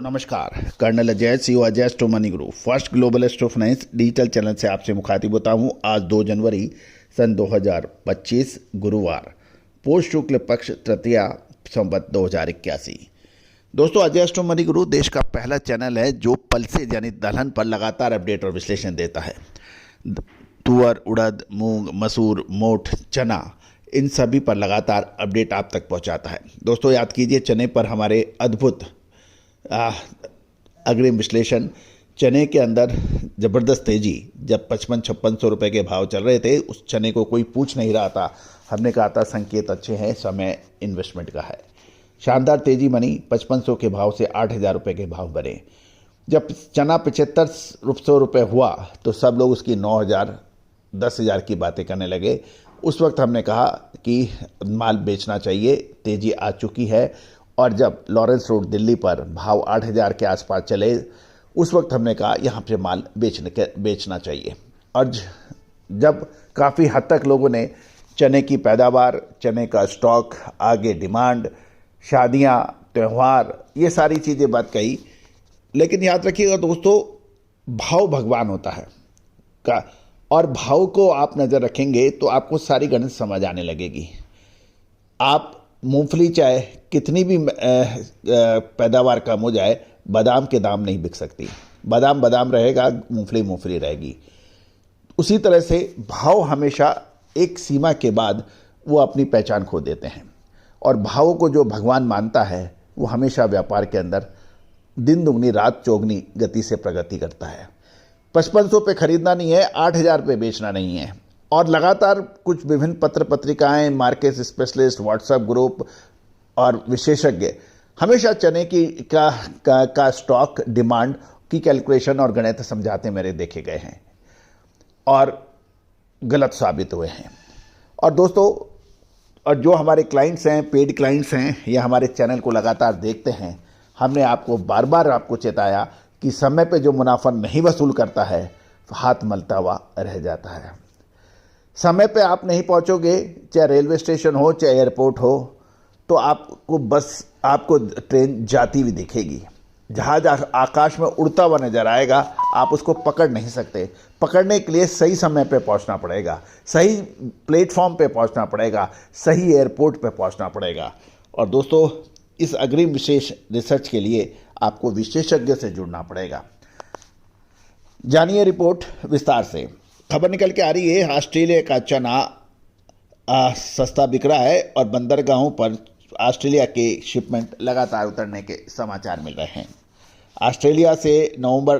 दोस्तों नमस्कार। Colonel Ajay CO Ajay स्टो money group first global स्टो finance digital channel से आपसे मुखातिब होता हूँ। आज 2 जनवरी सन 2025 गुरुवार, पोष शुक्ल पक्ष तृतीया संवत 2081। दोस्तों, अजय स्टो मनी ग्रुप देश का पहला चैनल है जो पल्सेज यानी दलहन पर लगातार अपडेट और विश्लेषण देता है। तुअर, उड़द, मूंग, मसूर, मोठ, चना, इन सभी पर लगातार अपडेट आप तक पहुंचाता है। दोस्तों, याद कीजिए, चने पर हमारे अद्भुत अग्रिम विश्लेषण, चने के अंदर ज़बरदस्त तेज़ी, जब 55-5600 रुपये के भाव चल रहे थे, उस चने को कोई पूछ नहीं रहा था। हमने कहा था संकेत अच्छे हैं, समय इन्वेस्टमेंट का है। शानदार तेज़ी बनी, 5500 के भाव से 8000 रुपये के भाव बने। जब चना 7500 रुपये हुआ तो सब लोग उसकी 9000, 10,000 की बातें करने लगे। उस वक्त हमने कहा कि माल बेचना चाहिए, तेज़ी आ चुकी है। और जब लॉरेंस रोड दिल्ली पर भाव 8000 के आसपास चले, उस वक्त हमने कहा यहाँ पे माल बेचना चाहिए। और जब काफ़ी हद तक लोगों ने चने की पैदावार, चने का स्टॉक, आगे डिमांड, शादियाँ, त्यौहार, ये सारी चीज़ें बात कही, लेकिन याद रखिएगा दोस्तों, भाव भगवान होता है का, और भाव को आप नज़र रखेंगे तो आपको सारी गणित समझ आने लगेगी। आप मूंगफली चाहे कितनी भी पैदावार कम हो जाए, बादाम के दाम नहीं बिक सकती। बादाम बादाम रहेगा, मूंगफली मूंगफली रहेगी। उसी तरह से भाव हमेशा एक सीमा के बाद वो अपनी पहचान खो देते हैं। और भाव को जो भगवान मानता है वो हमेशा व्यापार के अंदर दिन दुगनी रात चौगनी गति से प्रगति करता है। 5500 पे खरीदना नहीं है, 8000 पे बेचना नहीं है। और लगातार कुछ विभिन्न पत्र पत्रिकाएं, मार्केट स्पेशलिस्ट, व्हाट्सएप ग्रुप और विशेषज्ञ हमेशा चने की का स्टॉक, डिमांड की कैलकुलेशन और गणित समझाते मेरे देखे गए हैं और गलत साबित हुए हैं। और दोस्तों, और जो हमारे क्लाइंट्स हैं, पेड क्लाइंट्स हैं, या हमारे चैनल को लगातार देखते हैं, हमने आपको बार बार आपको चेताया कि समय पे जो मुनाफा नहीं वसूल करता है, हाथ मलता हुआ रह जाता है। समय पे आप नहीं पहुंचोगे, चाहे रेलवे स्टेशन हो, चाहे एयरपोर्ट हो, तो आपको ट्रेन जाती हुई दिखेगी। जहाज आकाश में उड़ता हुआ नजर आएगा, आप उसको पकड़ नहीं सकते। पकड़ने के लिए सही समय पे पहुंचना पड़ेगा, सही प्लेटफॉर्म पे पहुंचना पड़ेगा, सही एयरपोर्ट पे पहुंचना पड़ेगा। और दोस्तों, इस अग्रिम विशेष रिसर्च के लिए आपको विशेषज्ञ से जुड़ना पड़ेगा। जानिए रिपोर्ट विस्तार से। खबर निकल के आ रही है, ऑस्ट्रेलिया का चना सस्ता बिक रहा है और बंदरगाहों पर ऑस्ट्रेलिया के शिपमेंट लगातार उतरने के समाचार मिल रहे हैं। ऑस्ट्रेलिया से नवंबर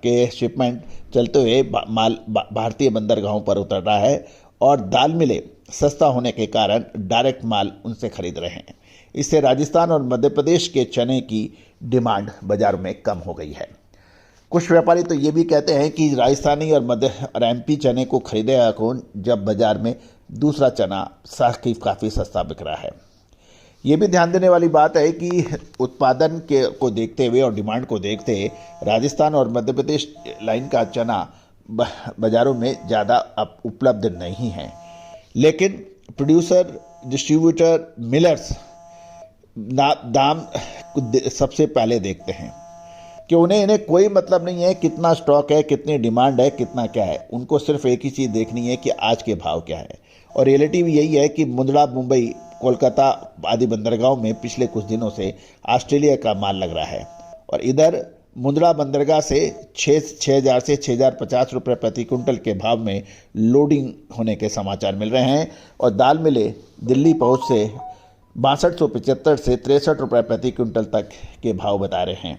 के शिपमेंट चलते हुए माल भारतीय बंदरगाहों पर उतर रहा है और दाल मिलें सस्ता होने के कारण डायरेक्ट माल उनसे खरीद रहे हैं। इससे राजस्थान और मध्य प्रदेश के चने की डिमांड बाजार में कम हो गई है। कुछ व्यापारी तो ये भी कहते हैं कि राजस्थानी और एमपी चने को खरीदेगा कौन, जब बाजार में दूसरा चना काफ़ी सस्ता बिक रहा है। ये भी ध्यान देने वाली बात है कि उत्पादन को देखते हुए और डिमांड को देखते राजस्थान और मध्य प्रदेश लाइन का चना बाज़ारों में ज़्यादा अब उपलब्ध नहीं है। लेकिन प्रोड्यूसर, डिस्ट्रीब्यूटर, मिलर्स दाम सबसे पहले देखते हैं कि इन्हें कोई मतलब नहीं है कितना स्टॉक है, कितनी डिमांड है, कितना क्या है। उनको सिर्फ एक ही चीज़ देखनी है कि आज के भाव क्या है। और रियलिटी भी यही है कि मुंद्रा, मुंबई, कोलकाता आदि बंदरगाहों में पिछले कुछ दिनों से ऑस्ट्रेलिया का माल लग रहा है। और इधर मुंद्रा बंदरगाह से 6,000 से 6,050 रुपये प्रति कुंटल के भाव में लोडिंग होने के समाचार मिल रहे हैं। और दाल मिले दिल्ली पहुँच से 6275 से 63 रुपये प्रति कुंटल तक के भाव बता रहे हैं।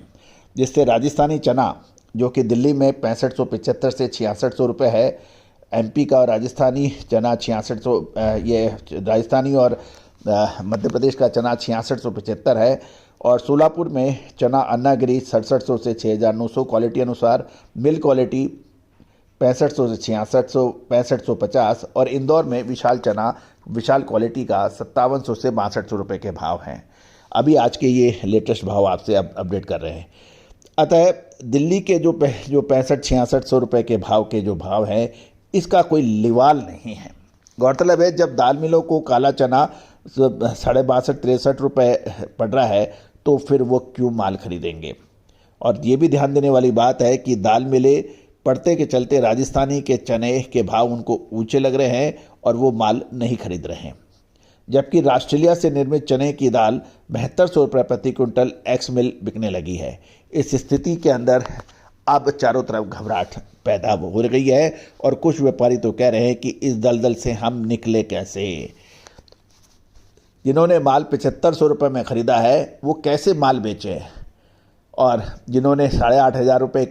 जिससे राजस्थानी चना, जो कि दिल्ली में 6575 से 6600 रुपये है, एमपी का और राजस्थानी चना 6600, ये राजस्थानी और मध्य प्रदेश का चना 6675 है। और सोलापुर में चना अन्नागिरी 6700 से 6900 क्वालिटी अनुसार, मिल क्वालिटी 6500 से 6600, 6550। और इंदौर में विशाल चना, विशाल क्वालिटी का 5700 से 6200 रुपये के भाव हैं। अभी आज के ये लेटेस्ट भाव आपसे अपडेट कर रहे हैं। अतः दिल्ली के जो 6500-6600 रुपये के भाव के जो भाव हैं, इसका कोई लिवाल नहीं है। गौरतलब है, जब दाल मिलों को काला चना 62-63 रुपये पड़ रहा है, तो फिर वो क्यों माल खरीदेंगे। और ये भी ध्यान देने वाली बात है कि दाल मिले पड़ते के चलते राजस्थानी के चने के भाव उनको ऊंचे लग रहे हैं और वो माल नहीं खरीद रहे हैं। जबकि ऑस्ट्रेलिया से निर्मित चने की दाल 7200 रुपये प्रति क्विंटल एक्स मिल बिकने लगी है। इस स्थिति के अंदर अब चारों तरफ घबराहट पैदा हो गई है और कुछ व्यापारी तो कह रहे हैं कि इस दलदल से हम निकले कैसे। जिन्होंने माल 7500 रुपये में ख़रीदा है वो कैसे माल बेचे, और जिन्होंने 8500 रुपये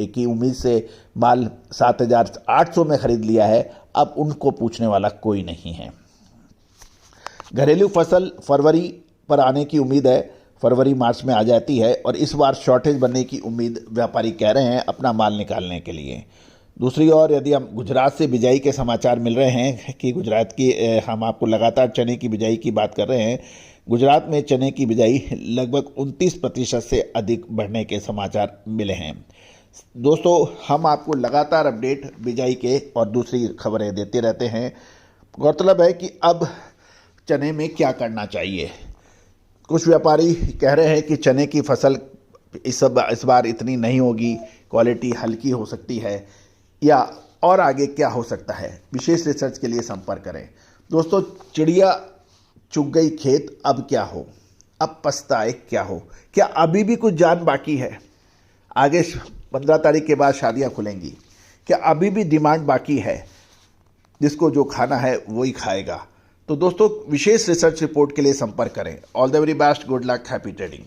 की उम्मीद से माल 7800 में ख़रीद लिया है, अब उनको पूछने वाला कोई नहीं है। घरेलू फसल फरवरी पर आने की उम्मीद है, फरवरी मार्च में आ जाती है और इस बार शॉर्टेज बनने की उम्मीद व्यापारी कह रहे हैं अपना माल निकालने के लिए। दूसरी ओर यदि हम गुजरात से बिजाई के समाचार मिल रहे हैं कि गुजरात की हम आपको लगातार चने की बिजाई की बात कर रहे हैं, गुजरात में चने की बिजाई लगभग 29% से अधिक बढ़ने के समाचार मिले हैं। दोस्तों, हम आपको लगातार अपडेट बिजाई के और दूसरी खबरें देते रहते हैं। गौरतलब है कि अब चने में क्या करना चाहिए। कुछ व्यापारी कह रहे हैं कि चने की फसल इस बार इतनी नहीं होगी, क्वालिटी हल्की हो सकती है, या और आगे क्या हो सकता है। विशेष रिसर्च के लिए संपर्क करें। दोस्तों, चिड़िया चुग गई खेत, अब क्या हो, अब पछताए क्या हो। क्या अभी भी कुछ जान बाकी है? आगे 15 तारीख के बाद शादियां खुलेंगी, क्या अभी भी डिमांड बाकी है? जिसको जो खाना है वही खाएगा। तो दोस्तों, विशेष रिसर्च रिपोर्ट के लिए संपर्क करें। All the very best, good luck, happy trading.